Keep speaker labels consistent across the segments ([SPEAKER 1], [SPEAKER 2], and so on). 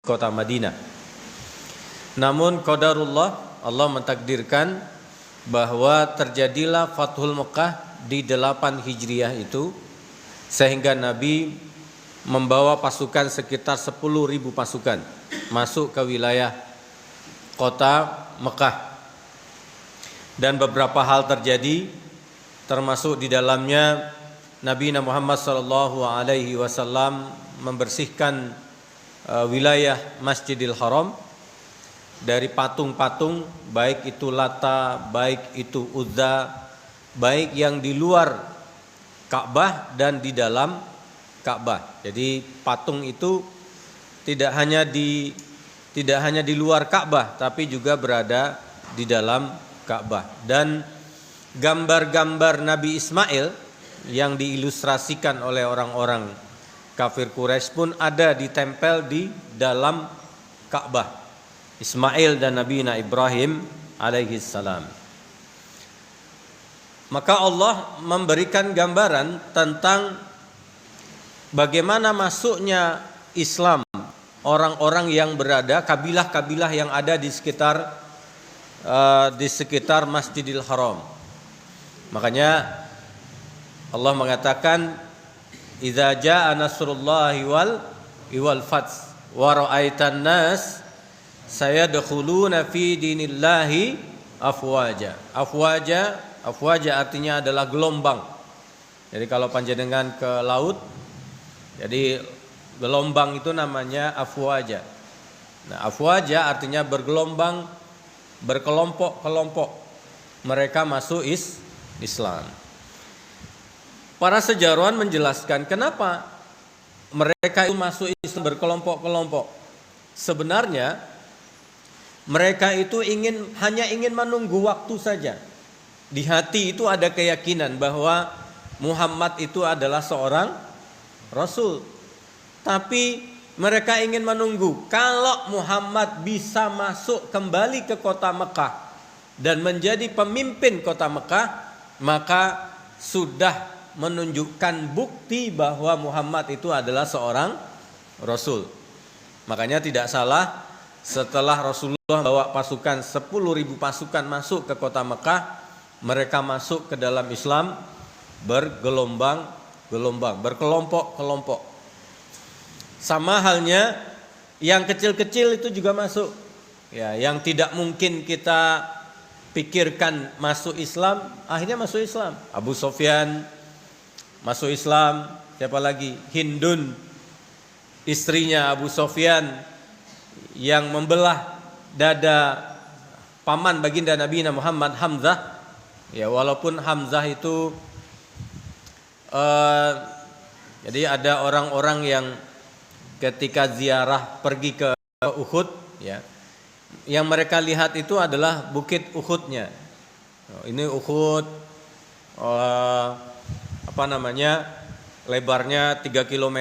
[SPEAKER 1] kota Madinah. Namun qadarullah, Allah mentakdirkan bahwa terjadilah Fathul Mekah di 8 Hijriah itu, sehingga Nabi membawa pasukan sekitar 10.000 pasukan masuk ke wilayah kota Mekah. Dan beberapa hal terjadi, termasuk di dalamnya Nabi Muhammad SAW membersihkan wilayah Masjidil Haram dari patung-patung, baik itu Lata, baik itu Uzza, baik yang di luar Ka'bah dan di dalam Ka'bah. Jadi patung itu tidak hanya di luar Ka'bah, tapi juga berada di dalam Ka'bah. Dan gambar-gambar Nabi Ismail yang diilustrasikan oleh orang-orang kafir Quraisy pun ada ditempel di dalam Ka'bah, Ismail dan Nabi Ibrahim alaihi salam. Maka Allah memberikan gambaran tentang bagaimana masuknya Islam orang-orang yang berada, kabilah-kabilah yang ada di sekitar Masjidil Haram. Makanya Allah mengatakan, "Idza jaa nasrullahi wal fath wa ra'aitan nas sayadkhuluna fi dinillahi afwaja." Afwaja artinya adalah gelombang. Jadi kalau panjenengan ke laut, jadi gelombang itu namanya afwaja. Nah, afwaja artinya bergelombang, berkelompok-kelompok. Mereka masuk Islam. Para sejarawan menjelaskan kenapa mereka itu masuk Islam berkelompok-kelompok. Sebenarnya mereka itu hanya ingin menunggu waktu saja. Di hati itu ada keyakinan bahwa Muhammad itu adalah seorang Rasul. Tapi mereka ingin menunggu kalau Muhammad bisa masuk kembali ke kota Mekah dan menjadi pemimpin kota Mekah, maka sudah menunjukkan bukti bahwa Muhammad itu adalah seorang Rasul. Makanya tidak salah setelah Rasulullah bawa pasukan 10.000 pasukan masuk ke kota Mekah, mereka masuk ke dalam Islam bergelombang-gelombang, berkelompok-kelompok. Sama halnya yang kecil-kecil itu juga masuk. Ya, yang tidak mungkin kita pikirkan masuk Islam, akhirnya masuk Islam. Abu Sufyan masuk Islam, siapa lagi? Hindun, istrinya Abu Sufyan yang membelah dada paman baginda Nabi Muhammad, Hamzah. Ya, walaupun Hamzah itu jadi ada orang-orang yang ketika ziarah pergi ke Uhud, ya, yang mereka lihat itu adalah bukit Uhudnya. Ini Uhud, lebarnya 3 km,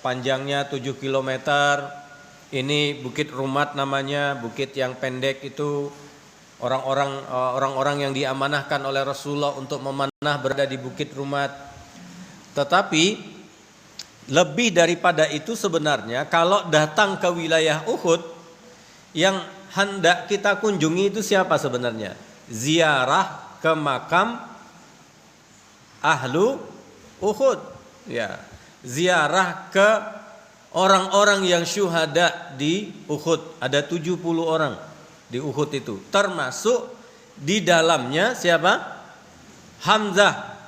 [SPEAKER 1] panjangnya 7 km. Ini bukit Rumat namanya, bukit yang pendek itu. Orang-orang yang diamanahkan oleh Rasulullah untuk memanah berada di bukit Rumat. Tetapi lebih daripada itu sebenarnya, kalau datang ke wilayah Uhud, yang hendak kita kunjungi itu siapa sebenarnya? Ziarah ke makam ahlu Uhud, ya. Ziarah ke orang-orang yang syuhada di Uhud. Ada 70 orang di Uhud itu. Termasuk di dalamnya siapa? Hamzah,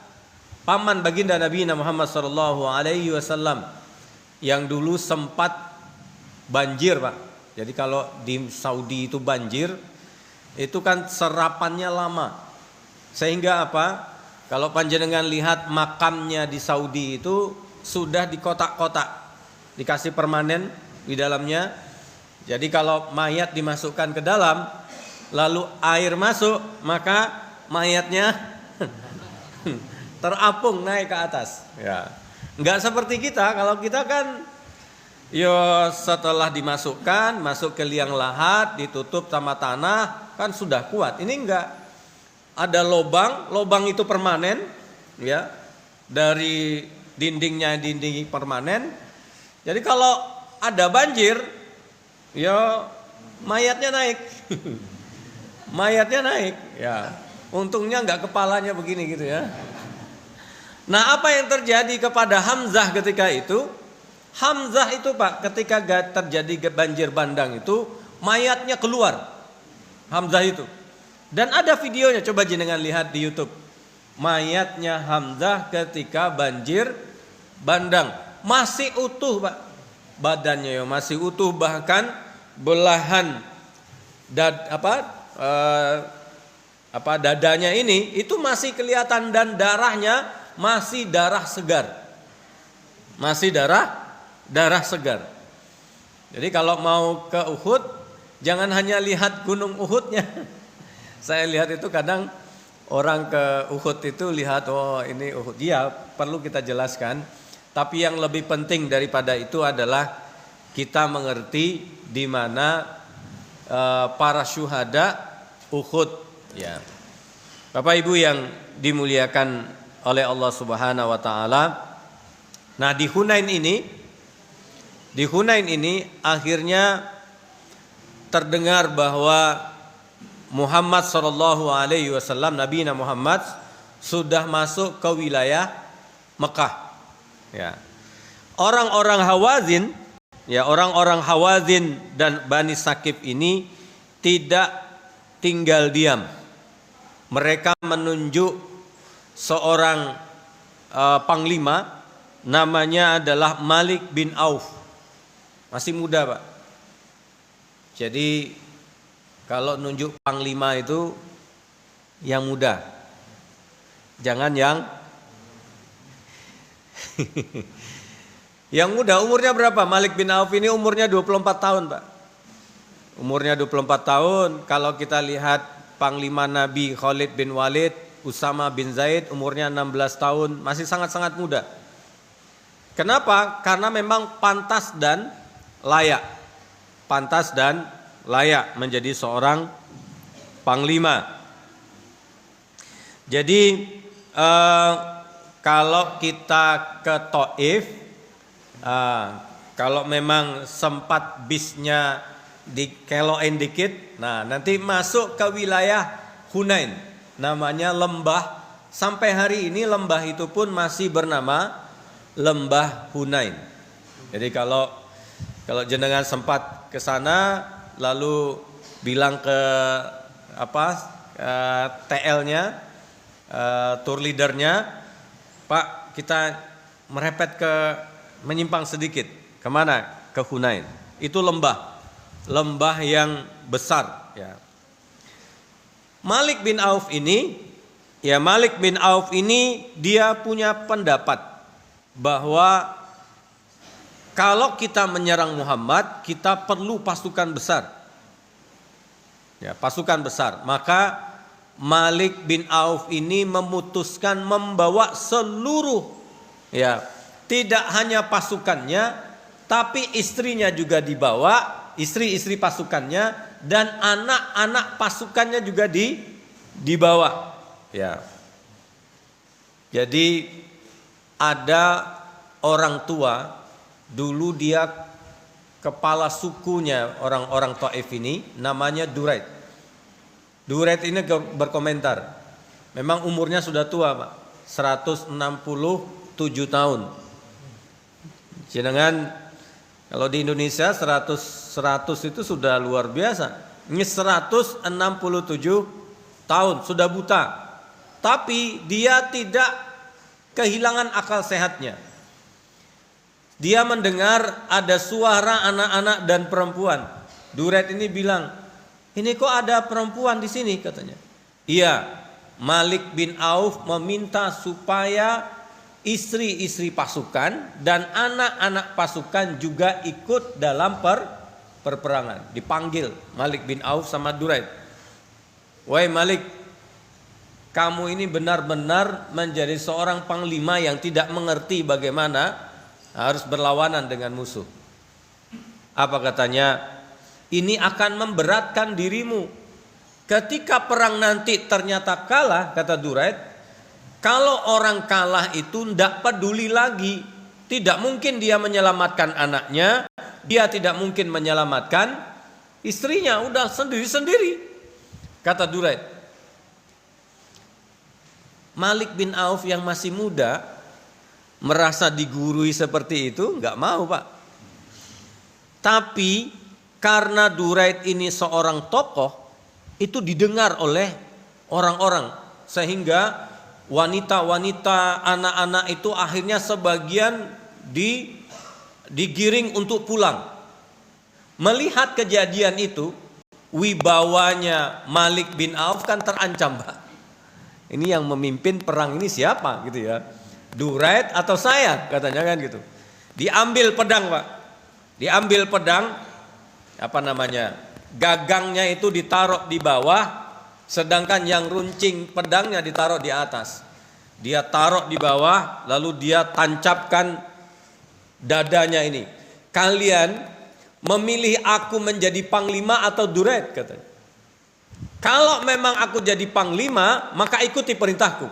[SPEAKER 1] paman baginda Nabi Muhammad SAW, yang dulu sempat banjir, Pak. Jadi kalau di Saudi itu banjir, itu kan serapannya lama. Sehingga apa? Kalau panjenengan lihat makamnya di Saudi itu sudah di kotak-kotak, dikasih permanen di dalamnya. Jadi kalau mayat dimasukkan ke dalam, lalu air masuk, maka mayatnya terapung naik ke atas. Ya, nggak seperti kita. Kalau kita kan, setelah dimasukkan, masuk ke liang lahat, ditutup sama tanah, kan sudah kuat. Ini enggak. Ada lubang itu permanen, ya, dari dinding permanen. Jadi kalau ada banjir, ya mayatnya naik. Mayatnya naik, ya. Untungnya nggak kepalanya begini gitu ya. Nah, apa yang terjadi kepada Hamzah ketika itu? Hamzah itu Pak, ketika terjadi banjir bandang itu, mayatnya keluar. Hamzah itu. Dan ada videonya, coba jenengan lihat di YouTube. Mayatnya Hamzah ketika banjir bandang. Masih utuh Pak. Badannya ya masih utuh, bahkan belahan dadanya ini itu masih kelihatan, dan darahnya masih darah segar. Masih darah segar. Jadi kalau mau ke Uhud, jangan hanya lihat gunung Uhudnya. Saya lihat itu kadang orang ke Uhud itu lihat, oh ini Uhud. Ya, perlu kita jelaskan. Tapi yang lebih penting daripada itu adalah kita mengerti di mana para syuhada Uhud. Ya, Bapak Ibu yang dimuliakan oleh Allah Subhanahu wa taala. Nah, di Hunain ini akhirnya terdengar bahwa Muhammad sallallahu alaihi wasallam, Nabi Muhammad sudah masuk ke wilayah Mekah. Ya. Orang-orang Hawazin dan Bani Sakif ini tidak tinggal diam. Mereka menunjuk seorang panglima, namanya adalah Malik bin Auf. Masih muda Pak. Jadi kalau nunjuk panglima itu yang muda, jangan yang yang muda. Umurnya berapa? Malik bin Auf ini umurnya 24 tahun Pak. Umurnya 24 tahun. Kalau kita lihat panglima Nabi Khalid bin Walid, Usama bin Zaid, umurnya 16 tahun. Masih sangat-sangat muda. Kenapa? Karena memang pantas dan layak. Pantas dan layak menjadi seorang panglima. Jadi kalau kita ke Taif, kalau memang sempat bisnya dikeloin dikit, nah nanti masuk ke wilayah Hunain, namanya lembah. Sampai hari ini lembah itu pun masih bernama Lembah Hunain. Jadi kalau jenengan sempat ke sana, lalu bilang ke TL-nya, tour leadernya, Pak, kita merepet menyimpang sedikit. Kemana? Ke Hunain. Itu lembah yang besar. Ya. Malik bin Auf ini dia punya pendapat bahwa kalau kita menyerang Muhammad, kita perlu pasukan besar. Ya, pasukan besar. Maka Malik bin Auf ini memutuskan membawa seluruh, ya, tidak hanya pasukannya, tapi istrinya juga dibawa, istri-istri pasukannya, dan anak-anak pasukannya juga dibawa. Ya. Jadi ada orang tua, dulu dia kepala sukunya orang-orang Taif ini, namanya Duraid. Duraid ini berkomentar, memang umurnya sudah tua Pak, 167 tahun. Jenengan kalau di Indonesia 100 itu sudah luar biasa. Ini 167 tahun, sudah buta. Tapi dia tidak kehilangan akal sehatnya. Dia mendengar ada suara anak-anak dan perempuan. Duraid ini bilang, ini kok ada perempuan di sini katanya. Iya, Malik bin Auf meminta supaya istri-istri pasukan dan anak-anak pasukan juga ikut dalam perperangan. Dipanggil Malik bin Auf sama Duraid. Wahai Malik, kamu ini benar-benar menjadi seorang panglima yang tidak mengerti bagaimana harus berlawanan dengan musuh. Apa katanya? Ini akan memberatkan dirimu. Ketika perang nanti ternyata kalah, kata Duraid, kalau orang kalah itu tidak peduli lagi. Tidak mungkin dia menyelamatkan anaknya, dia tidak mungkin menyelamatkan istrinya, udah sendiri-sendiri. Kata Duraid. Malik bin Auf yang masih muda merasa digurui seperti itu, nggak mau Pak. Tapi karena Duraid ini seorang tokoh, itu didengar oleh orang-orang, sehingga wanita-wanita, anak-anak itu akhirnya sebagian digiring untuk pulang. Melihat kejadian itu, wibawanya Malik bin Auf kan terancam Pak. Ini yang memimpin perang ini siapa gitu ya? Duraid atau saya, katanya kan gitu. Diambil pedang Pak. Diambil pedang, apa namanya? Gagangnya itu ditaruh di bawah, sedangkan yang runcing pedangnya ditaruh di atas. Dia taruh di bawah, lalu dia tancapkan dadanya ini. Kalian memilih aku menjadi panglima atau Duraid, katanya. Kalau memang aku jadi panglima, maka ikuti perintahku.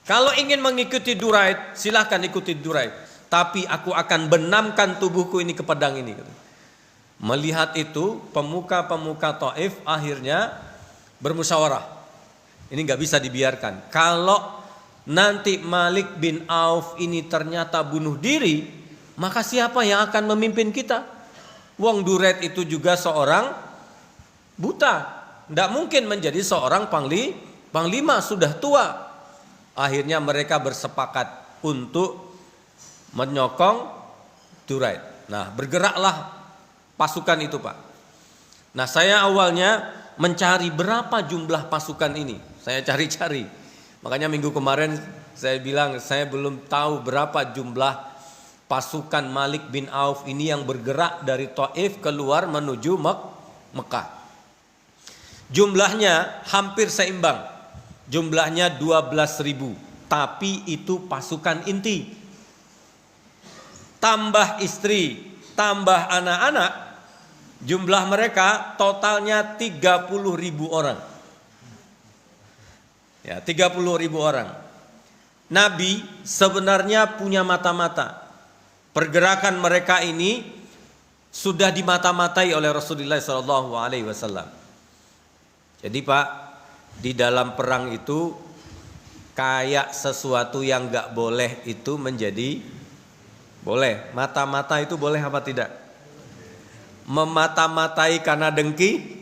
[SPEAKER 1] Kalau ingin mengikuti Duraid, silahkan ikuti Duraid. Tapi aku akan benamkan tubuhku ini ke pedang ini. Melihat itu, pemuka-pemuka Taif akhirnya bermusyawarah. Ini nggak bisa dibiarkan. Kalau nanti Malik bin Auf ini ternyata bunuh diri, maka siapa yang akan memimpin kita? Wong Duraid itu juga seorang buta. Tidak mungkin menjadi seorang panglima, sudah tua. Akhirnya mereka bersepakat untuk menyokong Duraid. Nah, bergeraklah pasukan itu Pak. Nah, saya awalnya mencari berapa jumlah pasukan ini. Saya cari-cari. Makanya minggu kemarin saya bilang saya belum tahu berapa jumlah pasukan Malik bin Auf ini yang bergerak dari Taif keluar menuju Mekah. Jumlahnya hampir seimbang. Jumlahnya 12.000. Tapi itu pasukan inti. Tambah istri, tambah anak-anak, jumlah mereka totalnya 30.000 orang. Ya, 30.000 orang. Nabi sebenarnya punya mata-mata. Pergerakan mereka ini sudah dimata-matai oleh Rasulullah SAW. Jadi Pak, di dalam perang itu kayak sesuatu yang gak boleh itu menjadi boleh. Mata-mata itu boleh apa tidak? Memata-matai karena dengki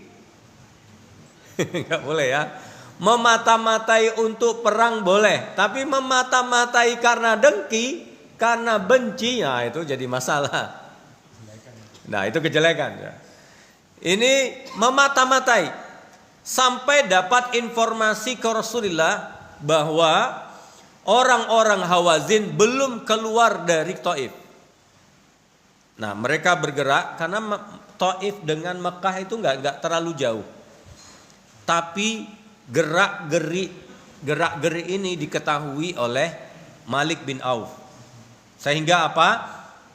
[SPEAKER 1] gak boleh ya. Memata-matai untuk perang boleh, tapi memata-matai karena dengki, karena benci, nah itu jadi masalah. Nah itu kejelekan ya. Ini memata-matai. Sampai dapat informasi ke Rasulullah bahwa orang-orang Hawazin belum keluar dari Taif. Nah, mereka bergerak karena Taif dengan Mekah itu enggak terlalu jauh. Tapi gerak-geri ini diketahui oleh Malik bin Auf. Sehingga apa?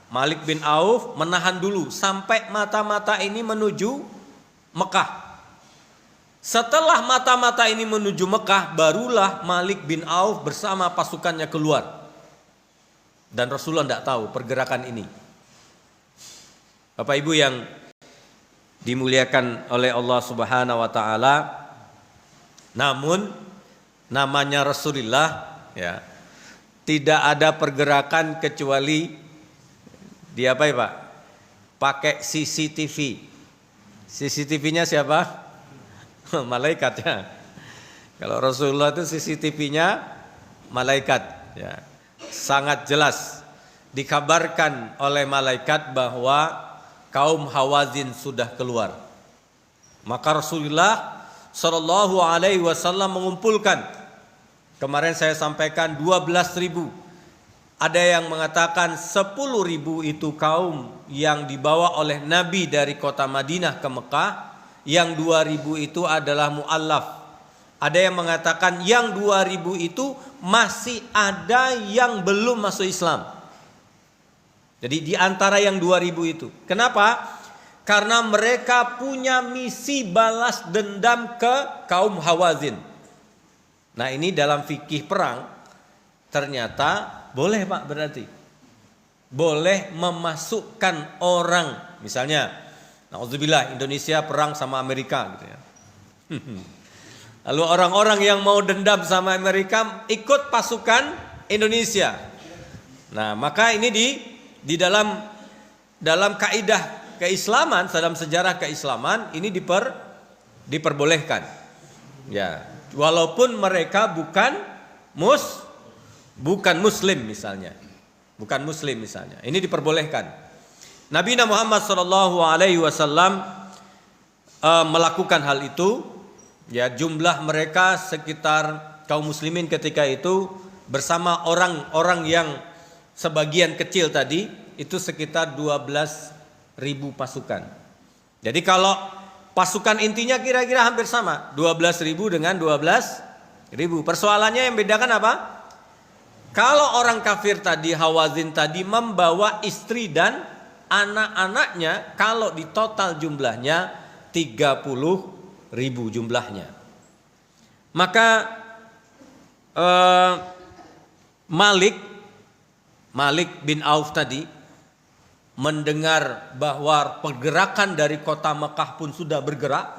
[SPEAKER 1] Malik bin Auf menahan dulu sampai mata-mata ini menuju Mekah. Setelah mata-mata ini menuju Mekah, barulah Malik bin Auf bersama pasukannya keluar. Dan Rasulullah tidak tahu pergerakan ini. Bapak Ibu yang dimuliakan oleh Allah Subhanahu wa taala, namun namanya Rasulullah ya, tidak ada pergerakan kecuali di apa ya Pak? Pakai CCTV. CCTV-nya siapa? Malaikatnya. Kalau Rasulullah itu CCTV-nya malaikat ya. Sangat jelas dikabarkan oleh malaikat bahwa kaum Hawazin sudah keluar. Maka Rasulullah Shallallahu Alaihi Wasallam mengumpulkan. Kemarin saya sampaikan 12.000. Ada yang mengatakan 10.000 itu kaum yang dibawa oleh Nabi dari kota Madinah ke Mekah. Yang 2.000 itu adalah mu'allaf. Ada yang mengatakan yang 2.000 itu masih ada yang belum masuk Islam. Jadi di antara yang 2.000 itu. Kenapa? Karena mereka punya misi balas dendam ke kaum Hawazin. Nah ini dalam fikih perang ternyata boleh Pak berarti. Boleh memasukkan orang Misalnya, nauzubillah, Indonesia perang sama Amerika gitu ya. Lalu orang-orang yang mau dendam sama Amerika ikut pasukan Indonesia. Nah, maka ini di dalam kaidah keislaman, dalam sejarah keislaman ini diperbolehkan. Ya, walaupun mereka bukan muslim misalnya. Bukan muslim misalnya. Ini diperbolehkan. Nabi Muhammad SAW melakukan hal itu. Ya, jumlah mereka sekitar kaum muslimin ketika itu bersama orang-orang yang sebagian kecil tadi itu sekitar 12.000 pasukan. Jadi kalau pasukan intinya kira-kira hampir sama, 12.000 dengan 12.000. Persoalannya yang bedakan apa? Kalau orang kafir tadi, Hawazin tadi membawa istri dan anak-anaknya, kalau di total jumlahnya 30.000 jumlahnya. Maka Malik bin Auf tadi mendengar bahwa pergerakan dari kota Mekah pun sudah bergerak,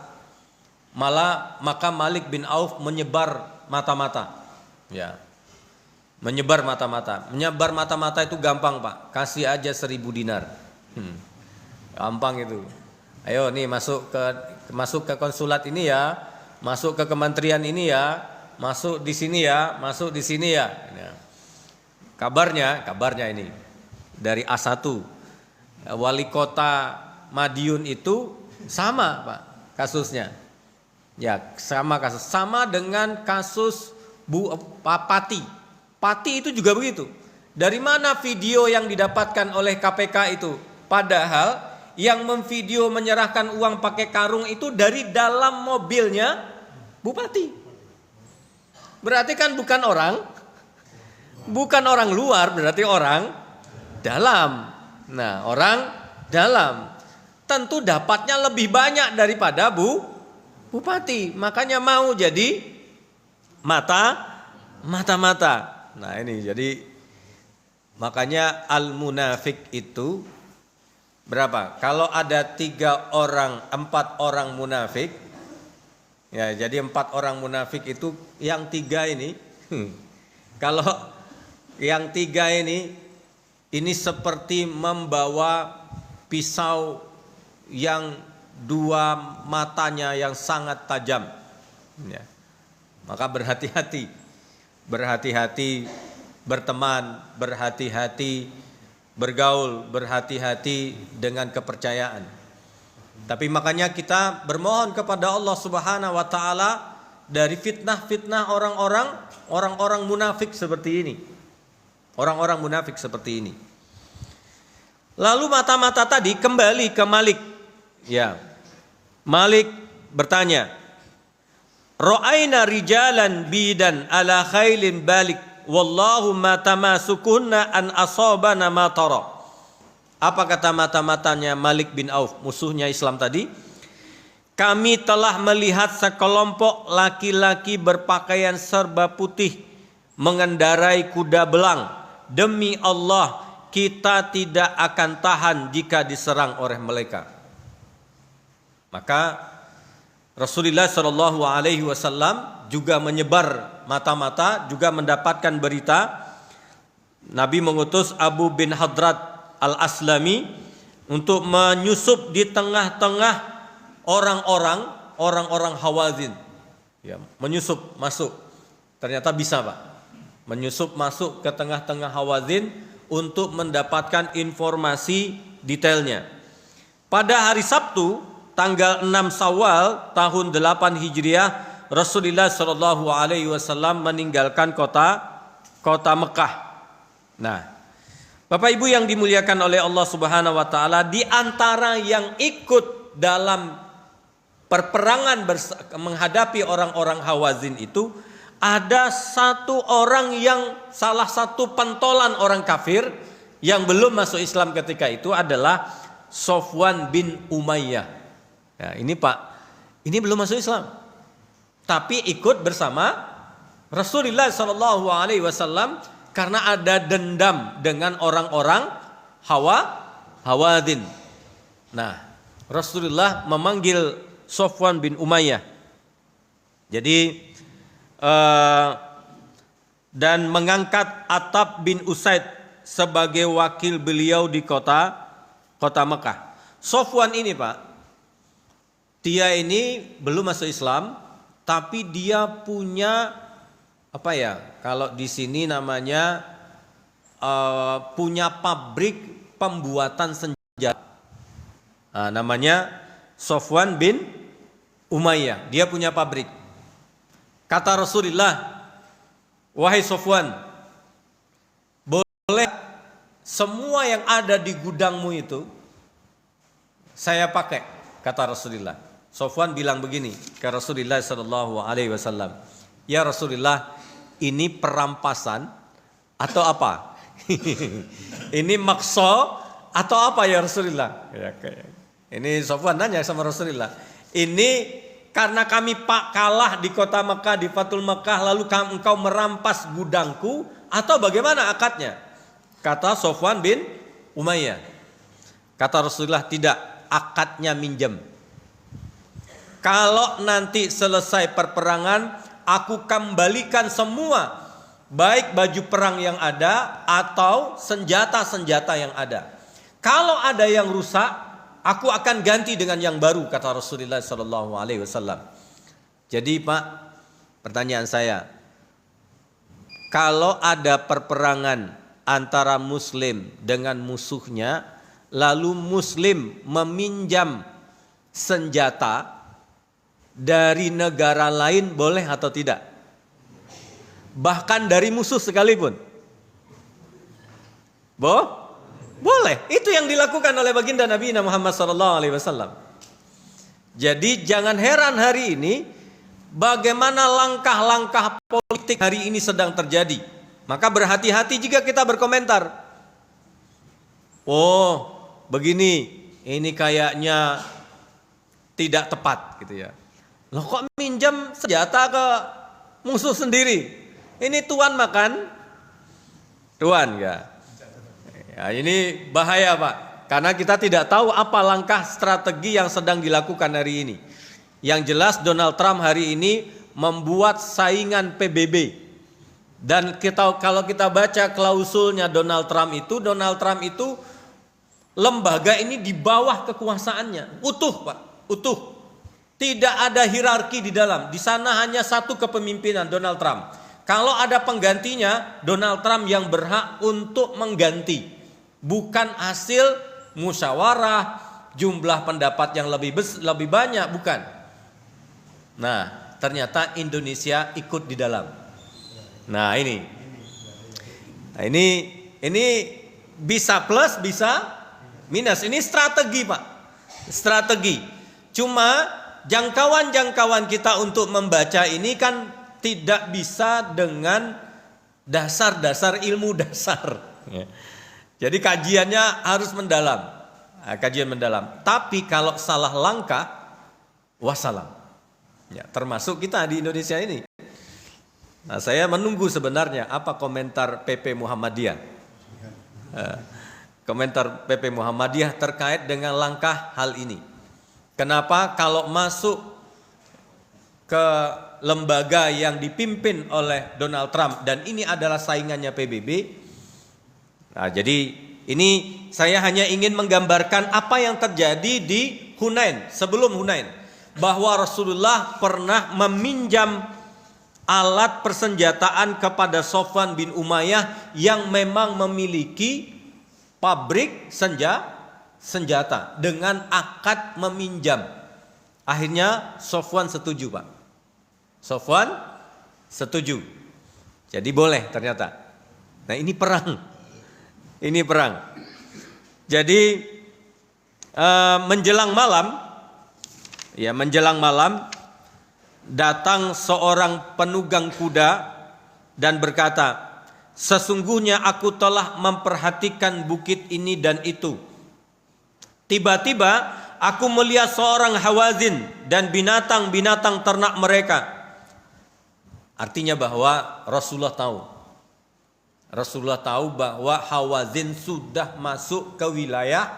[SPEAKER 1] maka Malik bin Auf menyebar mata-mata. Ya. Menyebar mata-mata. Menyebar mata-mata itu gampang, Pak. Kasih aja 1.000 dinar. Gampang itu. Ayo nih masuk ke konsulat ini ya, masuk ke kementerian ini ya, masuk di sini ya, masuk di sini ya. Kabarnya ini dari A1 wali kota Madiun itu sama, Pak, kasusnya. Ya, sama kasus, sama dengan kasus Pati. Pati itu juga begitu. Dari mana video yang didapatkan oleh KPK itu? Padahal yang memvideo menyerahkan uang pakai karung itu dari dalam mobilnya bupati. Berarti kan bukan orang luar, berarti orang dalam. Nah, orang dalam tentu dapatnya lebih banyak daripada bupati. Makanya mau jadi mata-mata. Nah, ini jadi makanya al-munafik itu berapa? Kalau ada 4 orang munafik, ya jadi 4 orang munafik itu yang 3 ini, kalau yang 3 ini seperti membawa pisau yang 2 matanya yang sangat tajam. Ya. Maka berhati-hati berteman, berhati-hati bergaul, berhati-hati dengan kepercayaan. Tapi makanya kita bermohon kepada Allah Subhanahu wa taala dari fitnah-fitnah orang-orang munafik seperti ini. Orang-orang munafik seperti ini. Lalu mata-mata tadi kembali ke Malik. Ya. Malik bertanya, "Ra'aina rijalan bidan ala khailin balik wallahu ma tamasukunna an asabana ma tara." Apa kata mata-matanya Malik bin Auf, musuhnya Islam tadi? "Kami telah melihat sekelompok laki-laki berpakaian serba putih mengendarai kuda belang. Demi Allah, kita tidak akan tahan jika diserang oleh mereka." Maka Rasulullah Shallallahu Alaihi Wasallam juga menyebar mata-mata, juga mendapatkan berita. Nabi mengutus Abu bin Hadrat al-Aslami untuk menyusup di tengah-tengah orang-orang Hawazin. Ya, menyusup masuk. Ternyata bisa, Pak. Menyusup masuk ke tengah-tengah Hawazin untuk mendapatkan informasi detailnya. Pada hari Sabtu, tanggal 6 Syawal tahun 8 Hijriah, Rasulullah Shallallahu Alaihi Wasallam meninggalkan kota Mekah. Nah, Bapak Ibu yang dimuliakan oleh Allah Subhanahu Wa Taala, di antara yang ikut dalam perperangan menghadapi orang-orang Hawazin itu ada satu orang yang salah satu pentolan orang kafir yang belum masuk Islam ketika itu adalah Sofwan bin Umayyah. Ya, ini Pak, ini belum masuk Islam, tapi ikut bersama Rasulullah Shallallahu Alaihi Wasallam karena ada dendam dengan orang-orang Hawazin. Nah, Rasulullah memanggil Sofwan bin Umayyah. Jadi dan mengangkat Attab bin Usaid sebagai wakil beliau di kota Mekah. Sofwan ini Pak, dia ini belum masuk Islam, tapi dia punya apa ya? Kalau di sini namanya punya pabrik pembuatan senjata. Nah, namanya Sofwan bin Umayyah. Dia punya pabrik. Kata Rasulullah, wahai Sofwan, boleh semua yang ada di gudangmu itu saya pakai, kata Rasulullah. Sofwan bilang begini ke Rasulullah sallallahu alaihi wasallam, "Ya Rasulullah, ini perampasan atau apa?" Ini makso atau apa ya Rasulullah? Ini Sofwan nanya sama Rasulullah. Ini karena kami kalah di kota Mekah, di Fathul Mekah, lalu engkau merampas gudangku, atau bagaimana akadnya? Kata Sofwan bin Umayyah. Kata Rasulullah, tidak, akadnya minjem. Kalau nanti selesai perperangan, aku kembalikan semua, baik baju perang yang ada atau senjata-senjata yang ada. Kalau ada yang rusak, aku akan ganti dengan yang baru, kata Rasulullah sallallahu alaihi wasallam. Jadi Pak, pertanyaan saya, kalau ada perperangan antara muslim dengan musuhnya, lalu muslim meminjam senjata dari negara lain, boleh atau tidak? Bahkan dari musuh sekalipun. Boleh. Itu yang dilakukan oleh baginda Nabi Muhammad SAW. Jadi jangan heran hari ini bagaimana langkah-langkah politik hari ini sedang terjadi. Maka berhati-hati jika kita berkomentar. Oh, begini, ini kayaknya tidak tepat gitu ya. Loh kok minjam senjata ke musuh sendiri? Ini tuan makan, tuan ya. Ya, ini bahaya Pak, karena kita tidak tahu apa langkah strategi yang sedang dilakukan hari ini. Yang jelas Donald Trump hari ini membuat saingan PBB. Dan kalau kita baca klausulnya Donald Trump itu lembaga ini di bawah kekuasaannya, utuh Pak, utuh. Tidak ada hierarki di dalam. Di sana hanya satu kepemimpinan Donald Trump. Kalau ada penggantinya, Donald Trump yang berhak untuk mengganti. Bukan hasil musyawarah, jumlah pendapat yang lebih banyak, bukan. Nah, ternyata Indonesia ikut di dalam. Nah, ini bisa plus, bisa minus. Ini strategi, Pak. Strategi. Cuma jangkauan kita untuk membaca ini kan tidak bisa dengan dasar-dasar ilmu dasar. Jadi kajiannya harus mendalam, kajian mendalam. Tapi kalau salah langkah, wassalam. Ya, termasuk kita di Indonesia ini. Nah, saya menunggu sebenarnya apa komentar PP Muhammadiyah. Komentar PP Muhammadiyah terkait dengan langkah hal ini. Kenapa kalau masuk ke lembaga yang dipimpin oleh Donald Trump dan ini adalah saingannya PBB? Nah, jadi ini saya hanya ingin menggambarkan apa yang terjadi di Hunain, sebelum Hunain, bahwa Rasulullah pernah meminjam alat persenjataan kepada Sofwan bin Umayyah yang memang memiliki pabrik senjata dengan akad meminjam. Akhirnya Sofwan setuju, Pak. Sofwan setuju. Jadi boleh ternyata. Nah, ini perang. Ini perang. Jadi menjelang malam datang seorang penunggang kuda dan berkata, sesungguhnya aku telah memperhatikan bukit ini dan itu. Tiba-tiba aku melihat seorang Hawazin dan binatang-binatang ternak mereka. Artinya bahwa Rasulullah tahu bahwa Hawazin sudah masuk ke wilayah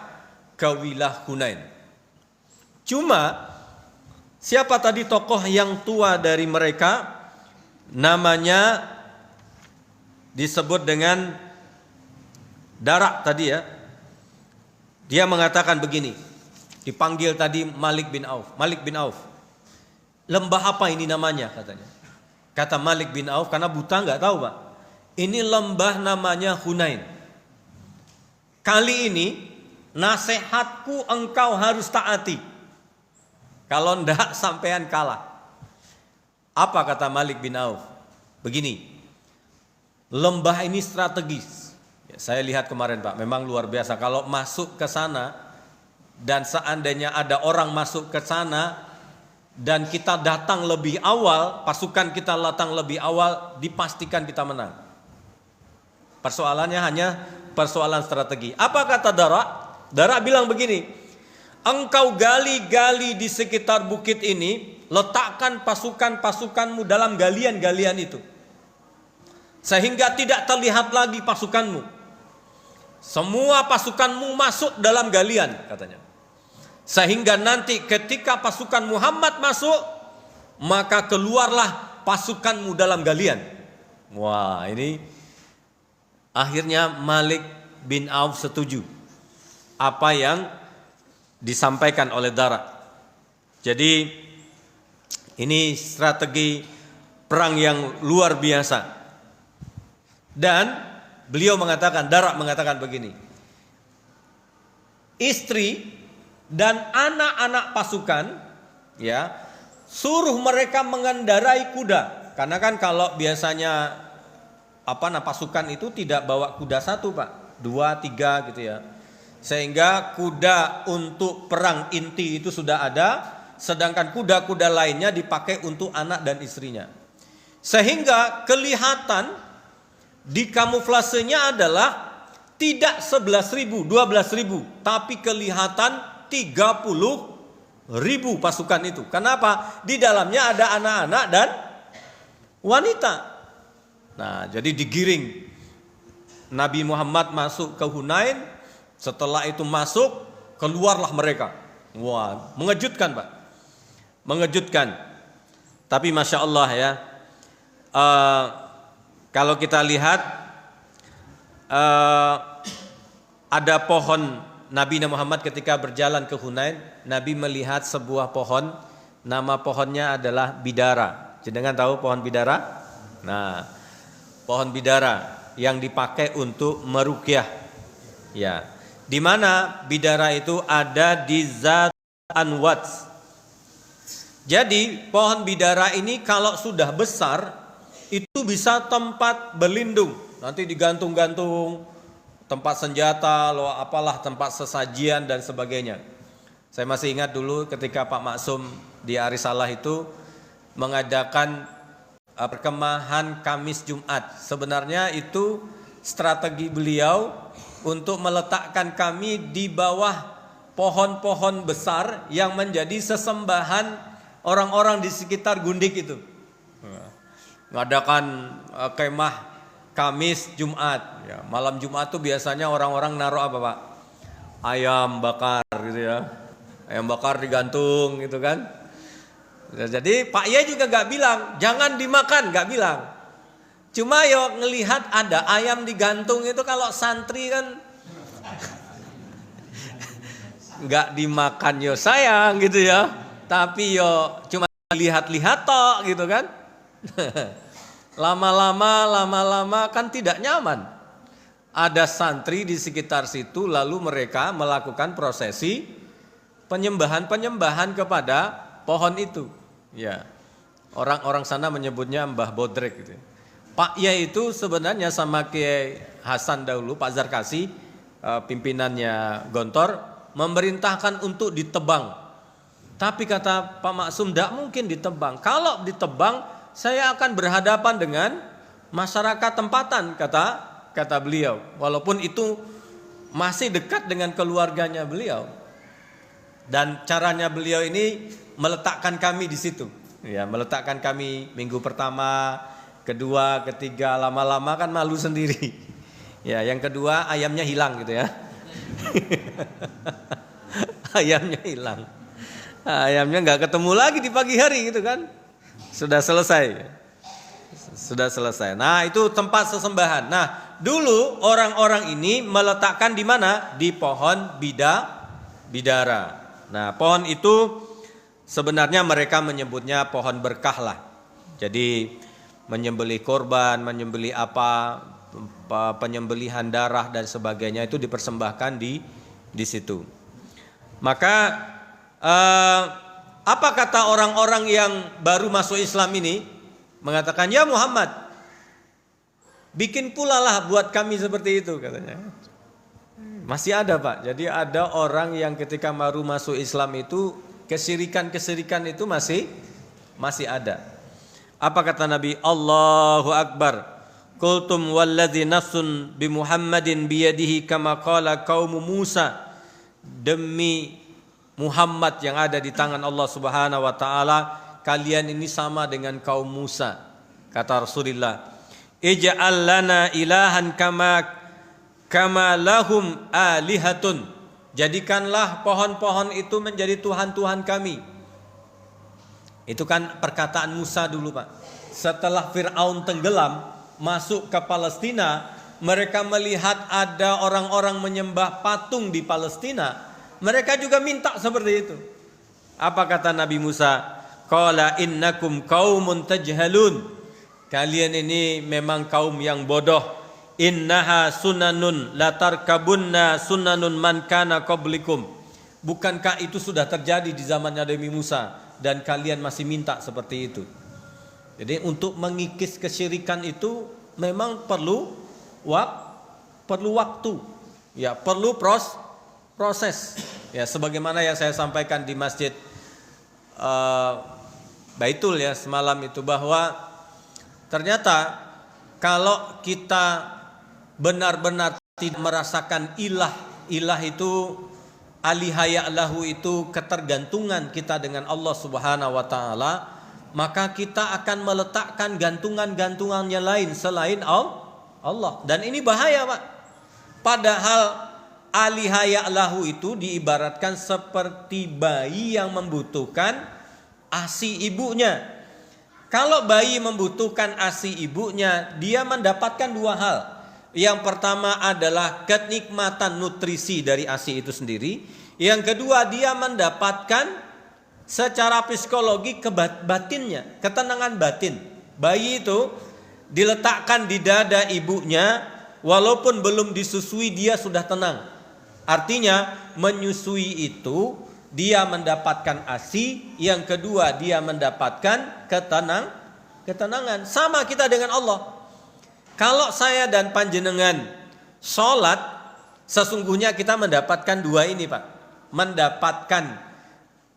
[SPEAKER 1] ke wilayah Hunain. Cuma siapa tadi tokoh yang tua dari mereka? Namanya disebut dengan Dara tadi ya. Dia mengatakan begini, dipanggil tadi Malik bin Auf. Malik bin Auf, lembah apa ini namanya katanya. Kata Malik bin Auf, karena buta nggak tahu Pak. Ini lembah namanya Hunain. Kali ini nasihatku engkau harus taati. Kalau ndak sampean kalah. Apa kata Malik bin Auf? Begini, lembah ini strategis. Ya, saya lihat kemarin Pak, memang luar biasa. Kalau masuk ke sana dan seandainya ada orang masuk ke sana dan kita datang lebih awal, pasukan kita datang lebih awal, dipastikan kita menang. Persoalannya hanya persoalan strategi. Apa kata Dara? Dara bilang begini, engkau gali-gali di sekitar bukit ini, letakkan pasukan-pasukanmu dalam galian-galian itu, sehingga tidak terlihat lagi pasukanmu. Semua pasukanmu masuk dalam galian katanya. Sehingga nanti ketika pasukan Muhammad masuk, maka keluarlah pasukanmu dalam galian. Wah, ini akhirnya Malik bin Auf setuju apa yang disampaikan oleh Dara. Jadi ini strategi perang yang luar biasa. Dan beliau mengatakan, Dara mengatakan begini, istri dan anak-anak pasukan, ya, suruh mereka mengendarai kuda. Karena kan kalau biasanya pasukan itu tidak bawa kuda satu Pak, 2, 3 gitu ya. Sehingga kuda untuk perang inti itu sudah ada, sedangkan kuda-kuda lainnya dipakai untuk anak dan istrinya. Sehingga kelihatan di kamuflasenya adalah tidak 11.000, 12.000, tapi kelihatan 30.000 pasukan itu. Kenapa? Di dalamnya ada anak-anak dan wanita. Nah, jadi digiring. Nabi Muhammad masuk ke Hunain, setelah itu masuk, keluarlah mereka. Wah, mengejutkan Pak. Mengejutkan. Tapi Masya Allah ya, kalau kita lihat ada pohon Nabi Muhammad ketika berjalan ke Hunain, Nabi melihat sebuah pohon, nama pohonnya adalah bidara. Jenengan tahu pohon bidara? Nah, pohon bidara yang dipakai untuk meruqyah. Ya. Di mana bidara itu ada di Zat Anwat. Jadi, pohon bidara ini kalau sudah besar itu bisa tempat berlindung, nanti digantung-gantung, tempat senjata, tempat sesajian dan sebagainya. Saya masih ingat dulu ketika Pak Maksum di Arisalah itu mengadakan perkemahan Kamis Jumat. Sebenarnya itu strategi beliau untuk meletakkan kami di bawah pohon-pohon besar yang menjadi sesembahan orang-orang di sekitar Gundik itu. Mengadakan kemah Kamis Jumat ya, malam Jumat tuh biasanya orang-orang naruh apa Pak? Ayam bakar gitu ya. Ayam bakar digantung gitu kan. Jadi Pak Yai juga gak bilang jangan dimakan, gak bilang. Cuma yo ngelihat ada ayam digantung itu, kalau santri kan gak dimakan yo sayang gitu ya. Tapi yo cuma lihat-lihat tok gitu kan. Lama-lama kan tidak nyaman. Ada santri di sekitar situ, lalu mereka melakukan prosesi penyembahan kepada pohon itu. Ya, orang-orang sana menyebutnya Mbah Bodrek gitu. Pak Yai itu sebenarnya sama Kiai Hasan dahulu, Pak Zarkasi, pimpinannya Gontor, memerintahkan untuk ditebang. Tapi kata Pak Maksum, tidak mungkin ditebang. Kalau ditebang, saya akan berhadapan dengan masyarakat tempatan, kata beliau. Walaupun itu masih dekat dengan keluarganya beliau. Dan caranya beliau ini meletakkan kami di situ. Ya, meletakkan kami minggu pertama, kedua, ketiga, lama-lama kan malu sendiri. Ya, yang kedua ayamnya hilang gitu ya. ayamnya hilang. Ayamnya nggak ketemu lagi di pagi hari gitu kan. Sudah selesai. Sudah selesai. Nah, itu tempat sesembahan. Nah, dulu orang-orang ini meletakkan di mana? Di pohon bidara. Nah, pohon itu sebenarnya mereka menyebutnya pohon berkah lah. Jadi menyembelih korban, menyembelih penyembelihan darah dan sebagainya itu dipersembahkan di situ. Maka apa kata orang-orang yang baru masuk Islam ini? Mengatakan, ya Muhammad, bikin pula lah buat kami seperti itu, katanya. Masih ada Pak. Jadi ada orang yang ketika baru masuk Islam itu kesirikan itu masih ada. Apa kata Nabi? Allahu Akbar. Qultum walladzi nafsun bi Muhammadin biyadihi kama qala qaum Musa. Demi Muhammad yang ada di tangan Allah Subhanahu wa taala, kalian ini sama dengan kaum Musa. Kata Rasulullah, ij'al lana ilahan kama lahum alihatun. Jadikanlah pohon-pohon itu menjadi tuhan-tuhan kami. Itu kan perkataan Musa dulu Pak. Setelah Fir'aun tenggelam masuk ke Palestina, mereka melihat ada orang-orang menyembah patung di Palestina. Mereka juga minta seperti itu. Apa kata Nabi Musa? Qala innakum qaumun tajhalun. Kalian ini memang kaum yang bodoh. Innaha sunanun latarkabunna sunanun man kana qablikum. Bukankah itu sudah terjadi di zaman Nabi Musa dan kalian masih minta seperti itu? Jadi untuk mengikis kesyirikan itu memang perlu waktu. Ya, perlu proses. Ya, sebagaimana yang saya sampaikan di Masjid Baitul ya semalam itu, bahwa ternyata kalau kita benar-benar tidak merasakan ilah itu alihaya lahu itu ketergantungan kita dengan Allah Subhanahu wa taala, maka kita akan meletakkan gantungan-gantungannya lain selain Allah. Dan ini bahaya Pak. Padahal alihaya lahu itu diibaratkan seperti bayi yang membutuhkan ASI ibunya. Kalau bayi membutuhkan ASI ibunya, dia mendapatkan dua hal. Yang pertama adalah kenikmatan nutrisi dari ASI itu sendiri. Yang kedua, dia mendapatkan secara psikologi batinnya, ketenangan batin. Bayi itu diletakkan di dada ibunya, walaupun belum disusui dia sudah tenang. Artinya menyusui itu dia mendapatkan ASI, yang kedua dia mendapatkan ketenangan. Sama kita dengan Allah. Kalau saya dan panjenengan sholat, sesungguhnya kita mendapatkan dua ini Pak. Mendapatkan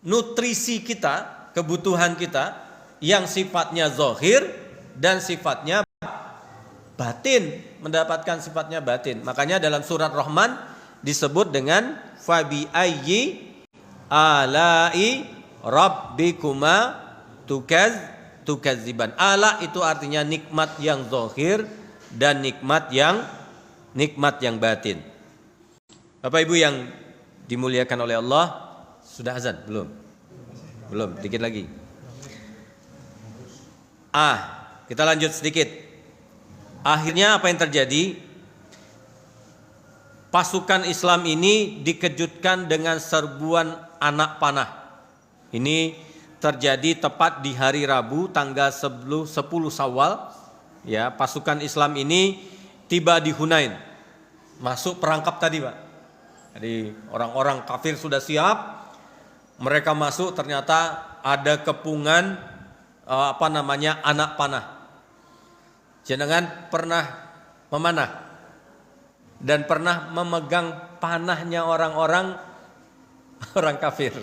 [SPEAKER 1] nutrisi kita, kebutuhan kita, yang sifatnya zahir dan sifatnya batin. Mendapatkan sifatnya batin. Makanya dalam surat Rahman disebut dengan fabi ayyi alai rabbikuma tukadziban. Ala itu artinya nikmat yang zahir dan nikmat yang batin. Bapak Ibu yang dimuliakan oleh Allah, sudah azan belum? Belum, dikit lagi. Kita lanjut sedikit. Akhirnya apa yang terjadi? Pasukan Islam ini dikejutkan dengan serbuan anak panah. Ini terjadi tepat di hari Rabu tanggal 10 Syawal. Ya, pasukan Islam ini tiba di Hunain. Masuk perangkap tadi, Pak. Jadi orang-orang kafir sudah siap. Mereka masuk, ternyata ada kepungan anak panah. Jenengan pernah memanah dan pernah memegang panahnya orang kafir.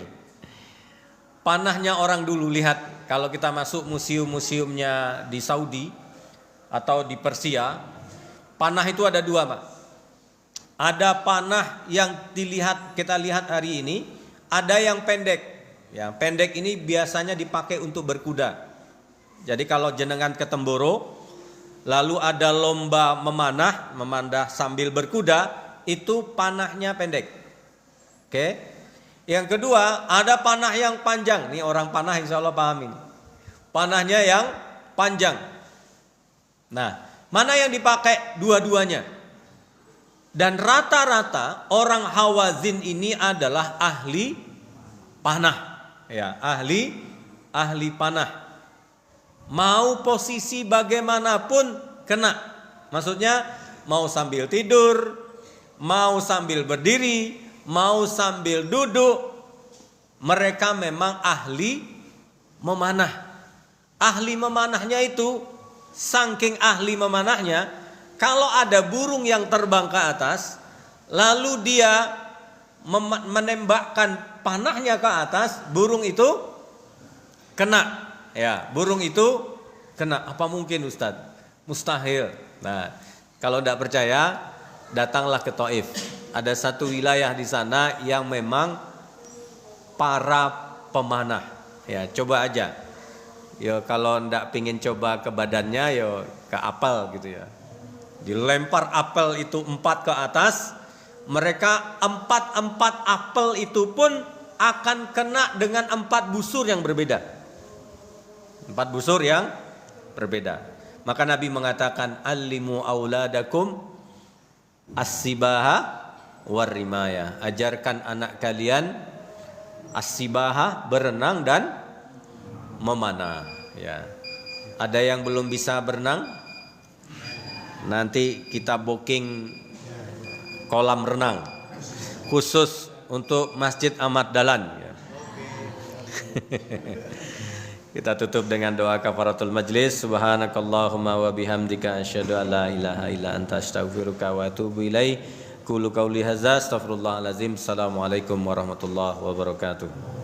[SPEAKER 1] Panahnya orang dulu, lihat kalau kita masuk museum-museumnya di Saudi atau di Persia, panah itu ada dua, Pak. Ada panah yang kita lihat hari ini, ada yang pendek. Yang pendek ini biasanya dipakai untuk berkuda. Jadi kalau jenengan ke Temboro, lalu ada lomba memanah sambil berkuda, itu panahnya pendek. Oke. Yang kedua, ada panah yang panjang. Nih orang panah insya Allah paham ini. Panahnya yang panjang. Nah, mana yang dipakai? Dua-duanya. Dan rata-rata orang Hawazin ini adalah ahli panah. Ya, ahli panah. Mau posisi bagaimanapun kena. Maksudnya mau sambil tidur, mau sambil berdiri, mau sambil duduk, mereka memang ahli memanah. Ahli memanahnya itu, saking ahli memanahnya, kalau ada burung yang terbang ke atas, lalu dia menembakkan panahnya ke atas, burung itu kena. Ya, burung itu kena. Apa mungkin Ustadz? Mustahil. Nah, kalau tidak percaya, datanglah ke Taif. Ada satu wilayah di sana yang memang para pemanah. Ya, coba aja. Yo, kalau ndak pingin coba ke badannya, yo ke apel gitu ya. Dilempar apel itu 4 ke atas, mereka 4 apel itu pun akan kena dengan 4 busur yang berbeda. 4 busur yang berbeda. Maka Nabi mengatakan, "Allimu auladakum as-sibaha warrimaya." Ajarkan anak kalian as-sibaha, berenang dan memanah. Ya. Ada yang belum bisa berenang? Nanti kita booking kolam renang khusus untuk Masjid Ahmad Dahlan. Ya. Kita tutup dengan doa kafaratul majlis. Subhanakallahumma wa bihamdika asyhadu an la ilaha illa anta astaghfiruka wa atubu ilaik. Qulu qauli hadza astaghfirullahalazim. Assalamualaikum warahmatullahi wabarakatuh.